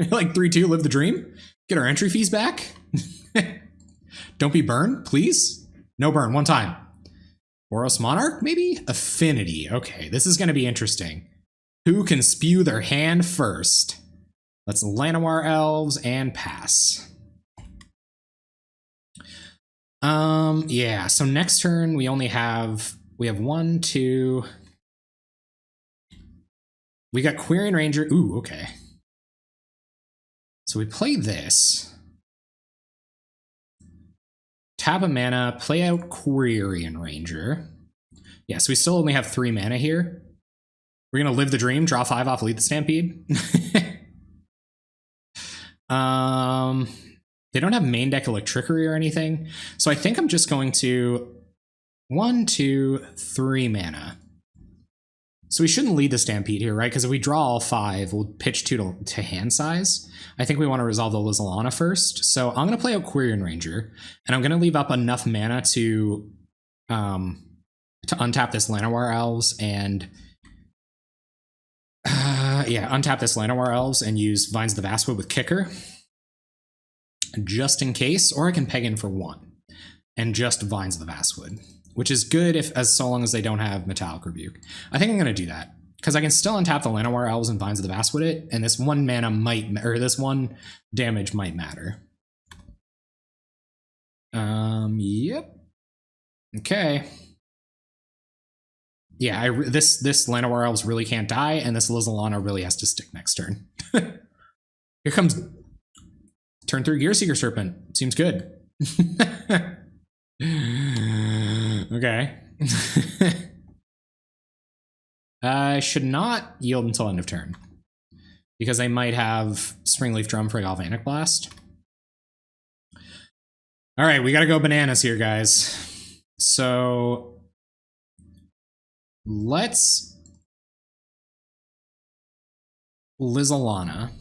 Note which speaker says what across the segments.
Speaker 1: Like 3-2, live the dream. Get our entry fees back. Don't be burned, please. No burn, one time. Boros Monarch, maybe? Affinity. Okay, this is going to be interesting. Who can spew their hand first? Let's Llanowar Elves and pass. Yeah, so next turn we have 1, 2. We got Quirion Ranger. Ooh, okay. So we play this. Tap a mana, play out Quirion Ranger. Yeah, so we still only have 3 mana here. We're gonna live the dream, draw 5 off, lead the Stampede. They don't have main deck Electrickery or anything, so I think I'm just going to 1, 2, 3 mana. So we shouldn't lead the Stampede here, right? Because if we draw all 5, we'll pitch 2 to hand size. I think we want to resolve the Lizalana first. So I'm going to play out Quirion Ranger, and I'm going to leave up enough mana to untap this Llanowar Elves and untap this Llanowar Elves and use Vines of the Vastwood with Kicker, just in case, or I can peg in for 1 and just Vines of the Vastwood, which is good as so long as they don't have Metallic Rebuke. I think I'm going to do that because I can still untap the Llanowar Elves and Vines of the Vastwood it, and this 1 mana this 1 damage might matter. Yep. Okay. Yeah, this Llanowar Elves really can't die, and this Lizalana really has to stick next turn. Here comes turn 3 Gearseeker Serpent. Seems good. Okay. I should not yield until end of turn, because they might have Springleaf Drum for Galvanic Blast. All right, we gotta go bananas here, guys. So let's Lizalana.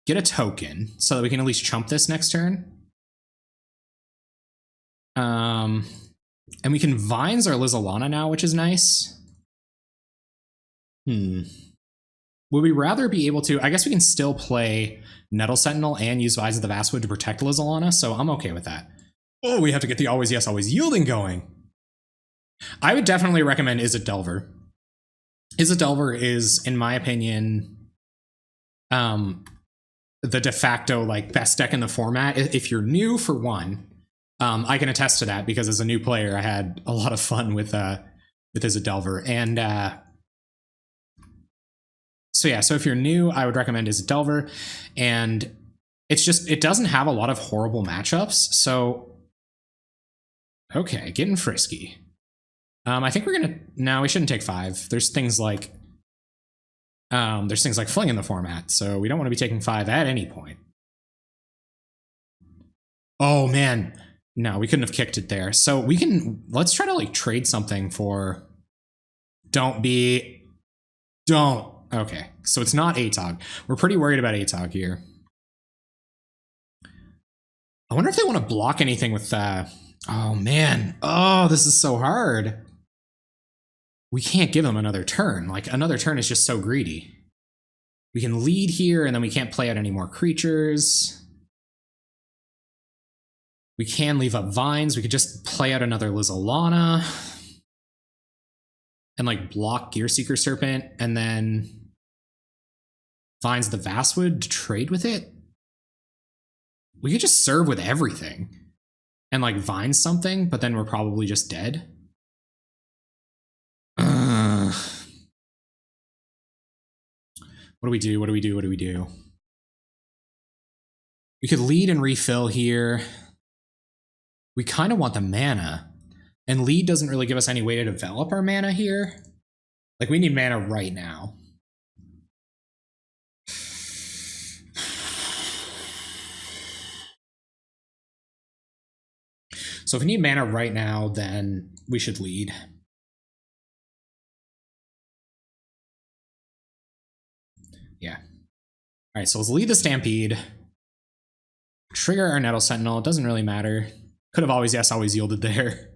Speaker 1: Get a token so that we can at least chump this next turn. And we can Vines our Lizalana now, which is nice. Would we rather be able to... I guess we can still play Nettle Sentinel and use Vines of the Vastwood to protect Lizalana, so I'm okay with that. Oh, we have to get the Always Yes, Always Yielding going. I would definitely recommend Izzet Delver. Izzet Delver is, in my opinion, the de facto like best deck in the format. If you're new, for one, I can attest to that because as a new player, I had a lot of fun with Izzet Delver. And so yeah, so if you're new, I would recommend Izzet Delver. And it's just, it doesn't have a lot of horrible matchups. So, okay, getting frisky. I think we're gonna, no, we shouldn't take 5. There's things like Fling in the format, so we don't want to be taking 5 at any point. Oh man, no, we couldn't have kicked it there. So we can, let's try to like trade something for, okay, so it's not Atog. We're pretty worried about Atog here. I wonder if they want to block anything with, oh man, oh, this is so hard. We can't give them another turn. Like, another turn is just so greedy. We can lead here, and then we can't play out any more creatures. We can leave up Vines. We could just play out another Lizalana. And, like, block Gearseeker Serpent, and then Vines the Vastwood to trade with it. We could just serve with everything. And, like, Vines something, but then we're probably just dead. What do we do? What do we do? What do we do? We could lead and refill here. We kind of want the mana. And lead doesn't really give us any way to develop our mana here. Like, we need mana right now. So if we need mana right now, then we should lead. Yeah. All right, so let's lead the Stampede. Trigger our Nettle Sentinel. It doesn't really matter. Could have always yes, always yielded there.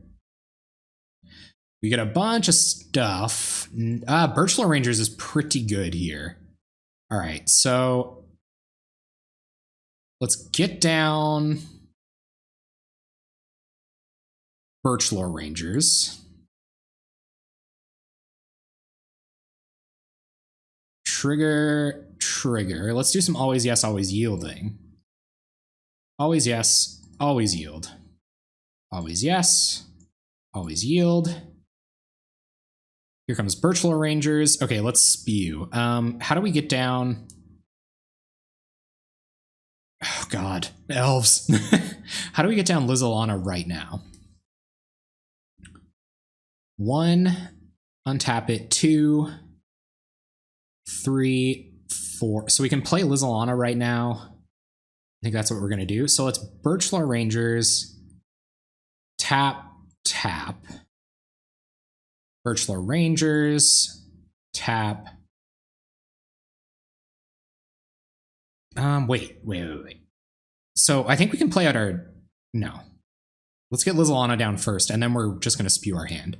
Speaker 1: We get a bunch of stuff. Birchlow Rangers is pretty good here. All right, so let's get down Birchlore Rangers. Trigger. Let's do some always yes, always yielding. Always yes, always yield. Always yes, always yield. Here comes Birchlore Rangers. Okay, let's spew. How do we get down? Oh God, Elves. How do we get down Lizalana right now? 1, untap it. 2, 3, 4. So we can play Lizalana right now. I think that's what we're gonna do. So let's Birchlore Rangers. Tap, tap. Birchlore Rangers. Tap. Wait. So I think we can play out our... No. Let's get Lizalana down first, and then we're just gonna spew our hand.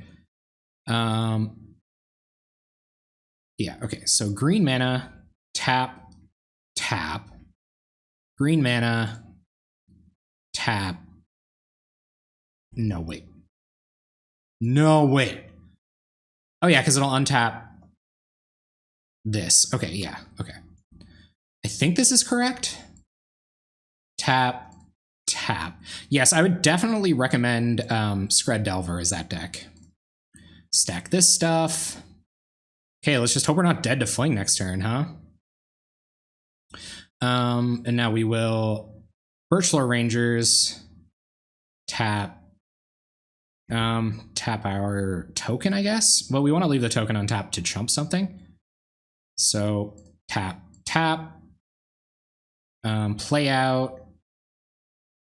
Speaker 1: Yeah, okay, so green mana, tap, tap. Green mana, tap. No, wait. No, wait. Oh yeah, because it'll untap this. Okay, yeah, okay. I think this is correct. Tap, tap. Yes, I would definitely recommend Scred Delver as that deck. Stack this stuff. Okay, let's just hope we're not dead to Fling next turn, huh? And now we will Birchlore Rangers, tap, tap our token, I guess. Well, we want to leave the token untapped to chump something. So tap, tap, play out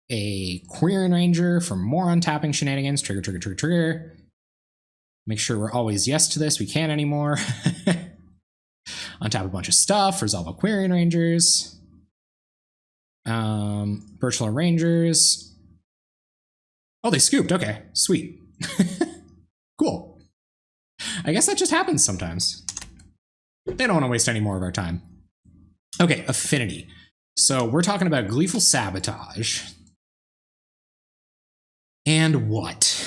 Speaker 1: a Quirion Ranger for more untapping shenanigans. Trigger, trigger, trigger, trigger. Make sure we're always yes to this. We can't anymore. Untap a bunch of stuff. Resolve a Quirion Rangers. Birchlore Rangers. Oh, they scooped. Okay, sweet. Cool. I guess that just happens sometimes. They don't want to waste any more of our time. Okay, Affinity. So we're talking about Gleeful Sabotage. And what?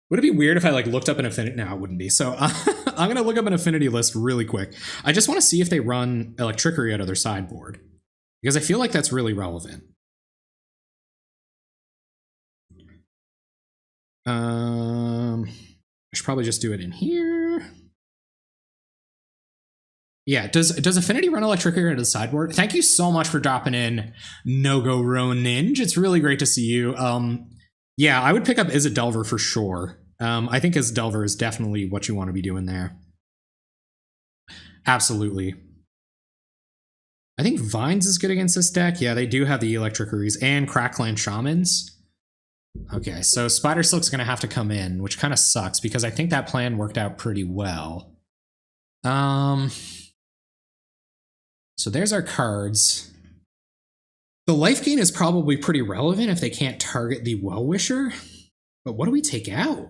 Speaker 1: Would it be weird if I like looked up an Affinity? No, it wouldn't be. So I'm gonna look up an Affinity list really quick. I just want to see if they run Electrickery out of their sideboard, because I feel like that's really relevant. I should probably just do it in here. Yeah, does Affinity run Electrickery into the sideboard? Thank you so much for dropping in, No-Go Roninj. It's really great to see you. Yeah, I would pick up Izzet Delver for sure. I think Izzet Delver is definitely what you want to be doing there. Absolutely. I think Vines is good against this deck. Yeah, they do have the Electrickeries and Crackland Shamans. Okay, so Spider Silk's going to have to come in, which kind of sucks because I think that plan worked out pretty well. So there's our cards. The life gain is probably pretty relevant if they can't target the Well-Wisher. But what do we take out?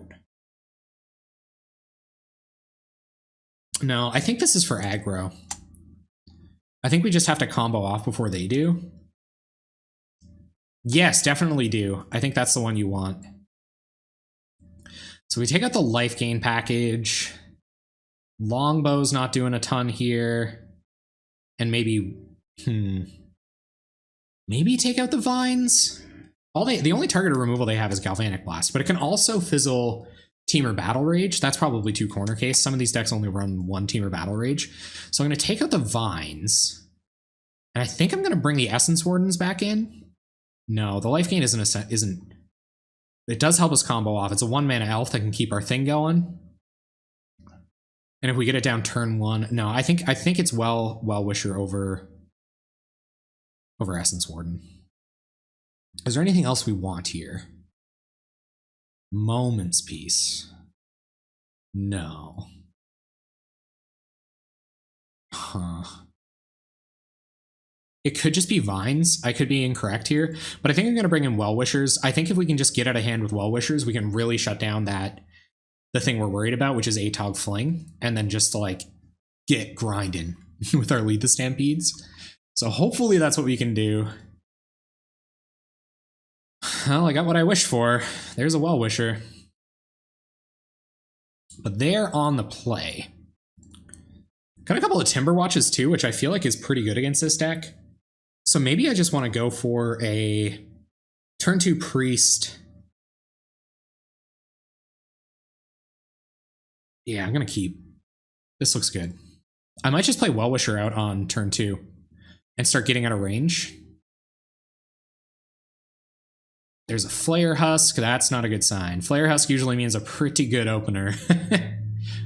Speaker 1: No, I think this is for aggro. I think we just have to combo off before they do. Yes, definitely do. I think that's the one you want. So we take out the life gain package. Longbow's not doing a ton here. And maybe, maybe take out the Vines. The only targeted removal they have is Galvanic Blast, but it can also fizzle Teamer Battle Rage. That's probably 2 corner case. Some of these decks only run 1 Teamer Battle Rage. So I'm going to take out the Vines. And I think I'm going to bring the Essence Wardens back in. No, the life gain isn't. It does help us combo off. It's a 1-mana elf that can keep our thing going. And if we get it down turn 1, no, I think it's Well-Wisher over Essence Warden. Is there anything else we want here? Moment's Peace. No. Huh. It could just be Vines. I could be incorrect here, but I think I'm going to bring in Well-Wishers. I think if we can just get out of hand with Well-Wishers, we can really shut down the thing we're worried about, which is Atog Fling, and then just like get grinding with our Lead the Stampedes. So hopefully that's what we can do. Well, I got what I wished for. There's a Well-Wisher. But they're on the play. Got a couple of Timber Watches too, which I feel like is pretty good against this deck. So maybe I just want to go for a turn 2 Priest. Yeah, I'm going to keep. This looks good. I might just play Well-Wisher out on turn 2 and start getting out of range. There's a Flare Husk. That's not a good sign. Flare Husk usually means a pretty good opener.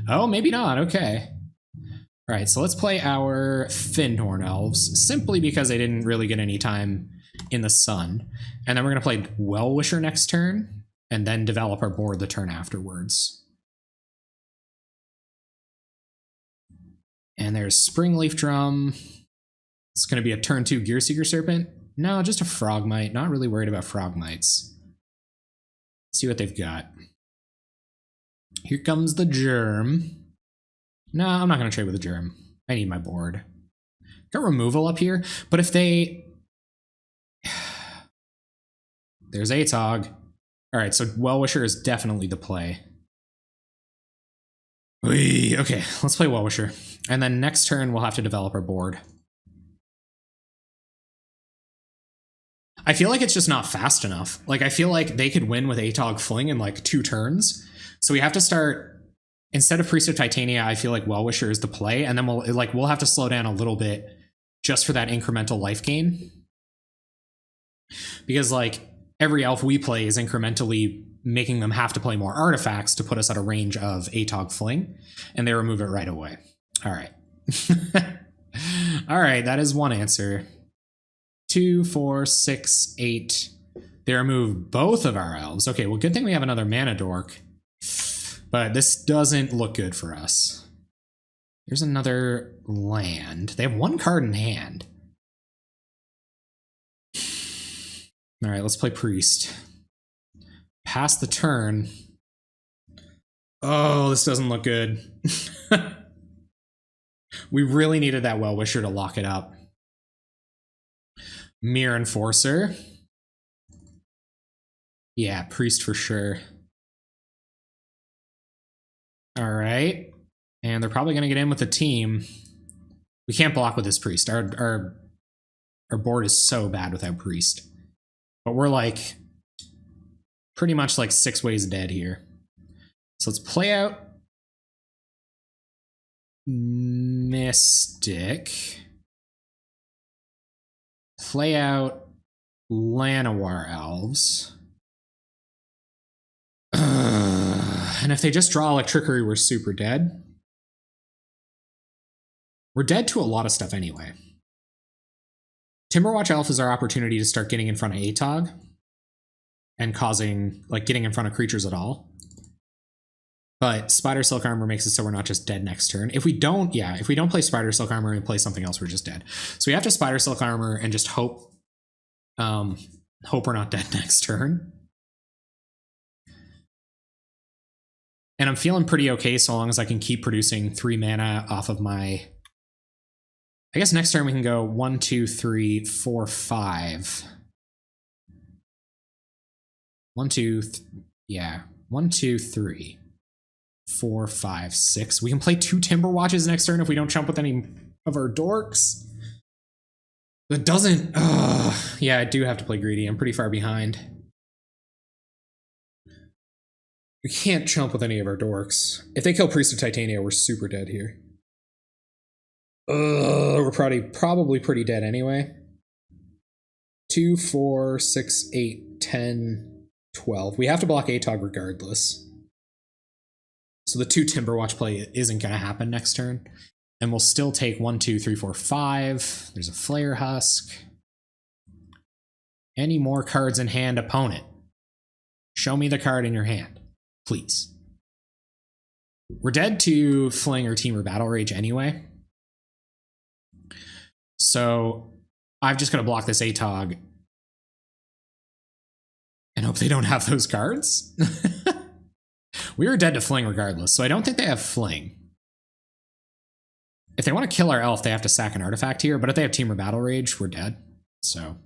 Speaker 1: Oh, maybe not. Okay. All right, so let's play our Fyndhorn Elves, simply because they didn't really get any time in the sun. And then we're going to play Well-Wisher next turn, and then develop our board the turn afterwards. And there's Springleaf Drum. It's going to be a turn 2 Gearseeker Serpent. No, just a Frogmite. Not really worried about Frogmites. Let's see what they've got. Here comes the Germ. No, I'm not going to trade with the Germ. I need my board. Got removal up here, but if they... There's Atog. All right, so Well-Wisher is definitely the play. Okay, let's play Well-Wisher. And then next turn, we'll have to develop our board. I feel like it's just not fast enough. Like, I feel like they could win with Atog Fling in like 2 turns. So we have to start... Instead of Priest of Titania, I feel like Well-Wisher is the play, and then we'll have to slow down a little bit just for that incremental life gain. Because like every elf we play is incrementally making them have to play more artifacts to put us at a range of Atog Fling, and they remove it right away. All right. All right, that is one answer. 2, 4, 6, 8. They remove both of our elves. Okay, well, good thing we have another mana dork. But this doesn't look good for us. There's another land. They have 1 card in hand. All right, let's play Priest. Pass the turn. Oh, this doesn't look good. We really needed that Well-Wisher to lock it up. Mirror Enforcer. Yeah, Priest for sure. All right. And they're probably going to get in with the team. We can't block with this Priest. Our board is so bad without Priest. But we're like pretty much like 6 ways dead here. So let's play out Mystic. Play out Llanowar Elves. And if they just draw Electrickery, we're super dead. We're dead to a lot of stuff anyway. Timberwatch Elf is our opportunity to start getting in front of Atog and causing, like, getting in front of creatures at all. But Spider Silk Armor makes it so we're not just dead next turn. If we don't, yeah, if we don't play Spider Silk Armor and play something else, we're just dead. So we have to Spider Silk Armor and just hope we're not dead next turn. And I'm feeling pretty okay so long as I can keep producing 3 mana off of my... I guess next turn we can go 1, 2, 3, 4, 5. 1, 2, yeah. 1, 2, 3, 4, 5, 6. We can play 2 Timber Watches next turn if we don't chump with any of our dorks. That doesn't... yeah, I do have to play greedy. I'm pretty far behind. We can't chump with any of our dorks. If they kill Priest of Titania, we're super dead here. We're probably pretty dead anyway. 2, 4, 6, 8, 10, 12. We have to block Atog regardless. So the 2 Timberwatch play isn't going to happen next turn. And we'll still take 1, 2, 3, 4, 5. There's a Flare Husk. Any more cards in hand, opponent? Show me the card in your hand. Please. We're dead to Fling or Team or Battle Rage anyway. So I've just got to block this Atog and hope they don't have those cards. We were dead to Fling regardless, so I don't think they have Fling. If they want to kill our elf, they have to sack an artifact here, but if they have Temur Battle Rage, we're dead. So,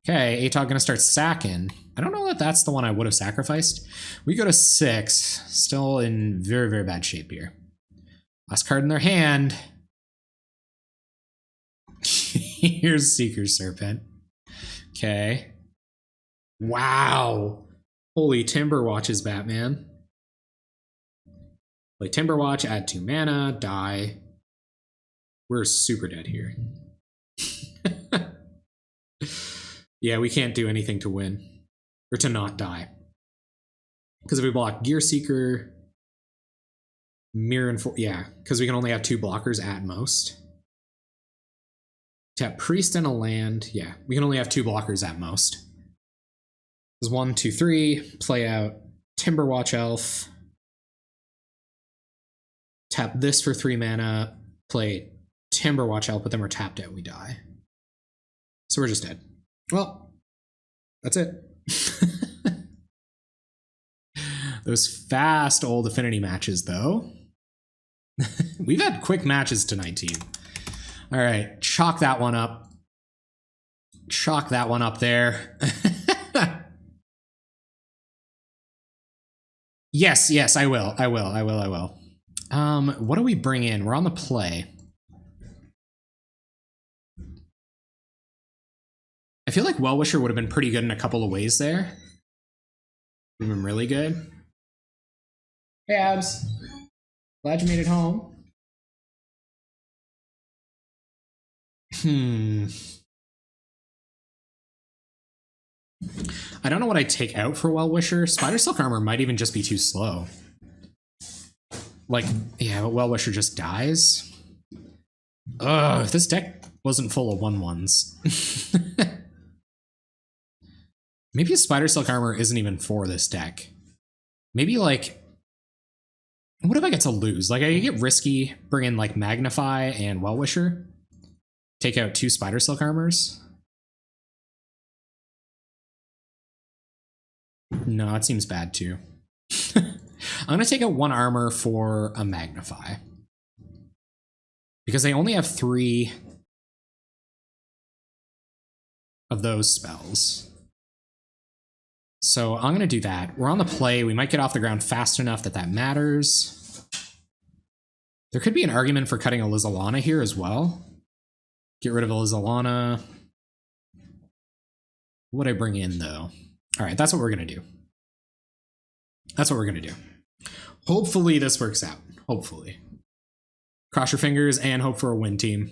Speaker 1: okay, Atog gonna start sacking. I don't know that that's the one I would have sacrificed. We go to 6, still in very, very bad shape here. Last card in their hand. Here's Seeker Serpent. Okay. Wow. Holy Timberwatch is Batman. Play Timberwatch, add 2 mana, die. We're super dead here. Yeah, we can't do anything to win. Or to not die. Because if we block Gear Seeker, Mirror and yeah, because we can only have 2 blockers at most. Tap Priest and a land. Yeah, we can only have 2 blockers at most. There's 1, 2, 3. Play out Timberwatch Elf. Tap this for 3 mana. Play Timberwatch Elf, but then we're tapped out. We die. So we're just dead. Well, that's it. Those fast old Affinity matches, though. We've had quick matches tonight, team. All right, chalk that one up. Chalk that one up there. Yes, I will. What do we bring in? We're on the play. I feel like Wellwisher would have been pretty good in a couple of ways there. Would have been really good. Hey, Abs. Glad you made it home. I don't know what I'd take out for Wellwisher. Spider Silk Armor might even just be too slow. Like, yeah, but Wellwisher just dies. Ugh, if this deck wasn't full of 1/1s. Maybe a Spider Silk Armor isn't even for this deck. Maybe, like, what if I get to lose? Like, I get risky, bring in, like, Magnify and Wellwisher. Take out 2 Spider Silk Armors. No, it seems bad, too. I'm going to take out 1 armor for a Magnify. Because they only have 3 of those spells. So I'm going to do that. We're on the play. We might get off the ground fast enough that that matters. There could be an argument for cutting a Lizalana here as well. Get rid of a Lizalana. What would I bring in, though? All right, that's what we're going to do. That's what we're going to do. Hopefully this works out. Hopefully. Cross your fingers and hope for a win, team.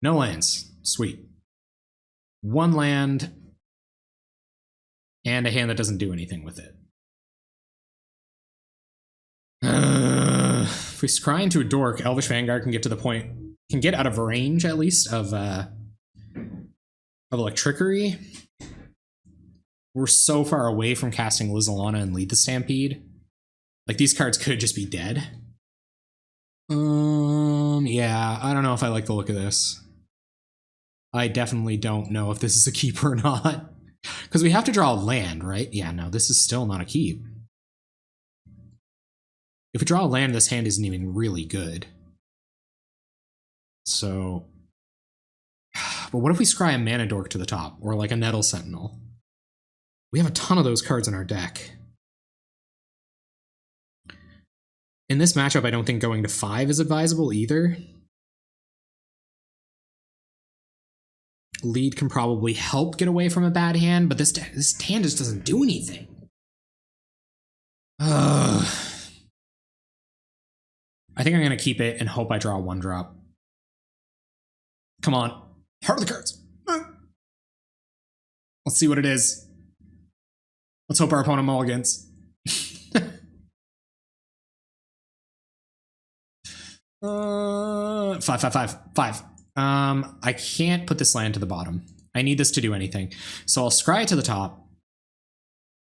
Speaker 1: No lands. Sweet. 1 land and a hand that doesn't do anything with it. If we scry into a dork, Elvish Vanguard can get to the point, can get out of range at least of Electrickery. We're so far away from casting Lizalana and Lead the Stampede. Like, these cards could just be dead. Yeah, I don't know if I like the look of this. I definitely don't know if this is a keep or not. Because we have to draw a land, right? Yeah, no, this is still not a keep. If we draw a land, this hand isn't even really good. So... But what if we scry a Mana Dork to the top? Or like a Nettle Sentinel? We have a ton of those cards in our deck. In this matchup, I don't think going to 5 is advisable either. Lead can probably help get away from a bad hand, but this hand just doesn't do anything. I think I'm going to keep it and hope I draw a 1-drop. Come on. Heart of the cards. Let's see what it is. Let's hope our opponent mulligans. 5, 5, 5, 5. I can't put this land to the bottom. I need this to do anything. So I'll scry it to the top.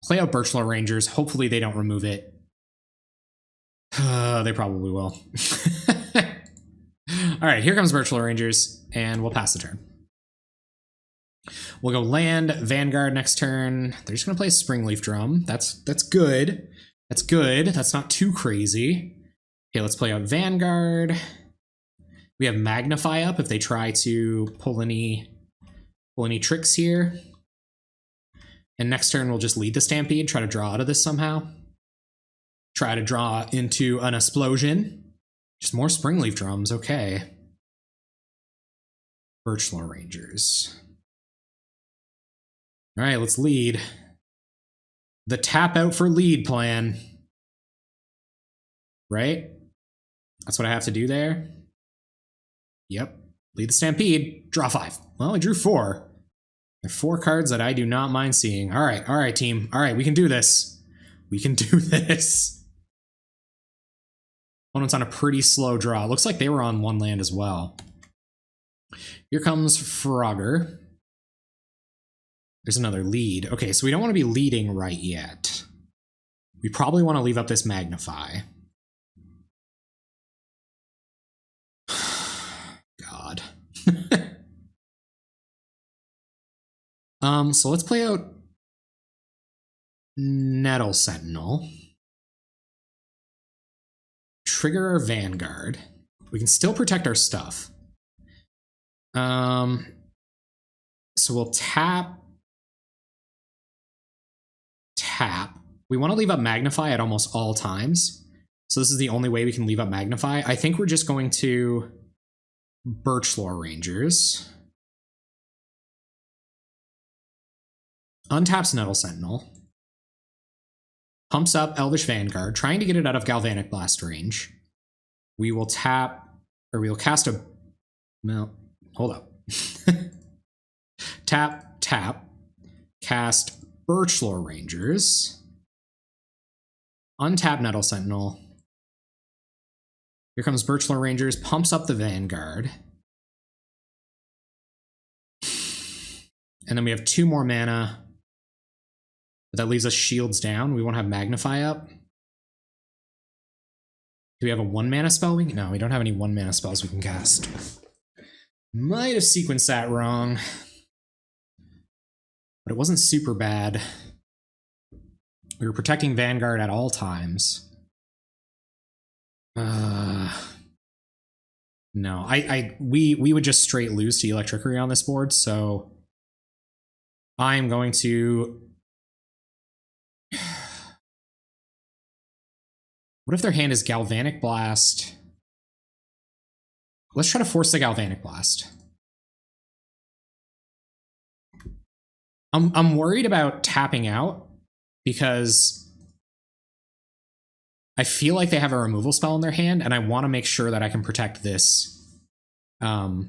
Speaker 1: Play out Birchlaw Rangers. Hopefully they don't remove it. They probably will. Alright, here comes Birchlaw Rangers, and we'll pass the turn. We'll go land, Vanguard next turn. They're just going to play Springleaf Drum. That's good. That's good. That's not too crazy. Okay, let's play out Vanguard. We have Magnify up if they try to pull any tricks here. And next turn we'll just lead the Stampede, try to draw out of this somehow. Try to draw into an explosion. Just more Springleaf Drums, okay. Birchlore Rangers. All right, let's lead. The tap out for lead plan. Right? That's what I have to do there. Yep. Lead the Stampede. Draw 5. Well, I drew 4. There are 4 cards that I do not mind seeing. All right, team. All right, we can do this. We can do this. Opponent's on a pretty slow draw. Looks like they were on 1 land as well. Here comes Frogger. There's another lead. Okay, so we don't want to be leading right yet. We probably want to leave up this Magnify. God. So let's play out Nettle Sentinel. Trigger our Vanguard. We can still protect our stuff. So we'll tap. We want to leave up Magnify at almost all times. So this is the only way we can leave up Magnify. I think we're just going to Birchlore Rangers. Untaps Nettle Sentinel. Pumps up Elvish Vanguard, trying to get it out of Galvanic Blast range. We will tap, or we will cast a... No, hold up. Tap. Cast Birchlore Rangers. Untap Nettle Sentinel. Here comes Birchlore Rangers, pumps up the Vanguard. And then we have 2 more mana. But that leaves us shields down. We won't have Magnify up. Do we have a 1 mana spell? No, we don't have any 1 mana spells we can cast. Might have sequenced that wrong. But it wasn't super bad. We were protecting Vanguard at all times. No, we would just straight lose to Electrickery on this board, so I'm going to... What if their hand is Galvanic Blast? Let's try to force the Galvanic Blast. I'm worried about tapping out because I feel like they have a removal spell in their hand, and I want to make sure that I can protect this. I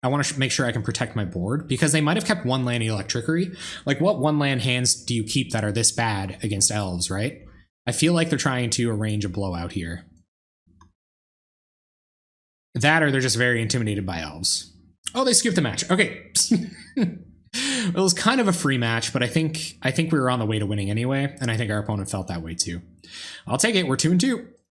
Speaker 1: want to make sure I can protect my board, because they might have kept 1 land Electrickery. Like, what 1 land hands do you keep that are this bad against Elves, right? I feel like they're trying to arrange a blowout here. That, or they're just very intimidated by Elves. Oh, they skipped the match. Okay. It was kind of a free match, but I think we were on the way to winning anyway, and I think our opponent felt that way too. I'll take it. We're 2-2.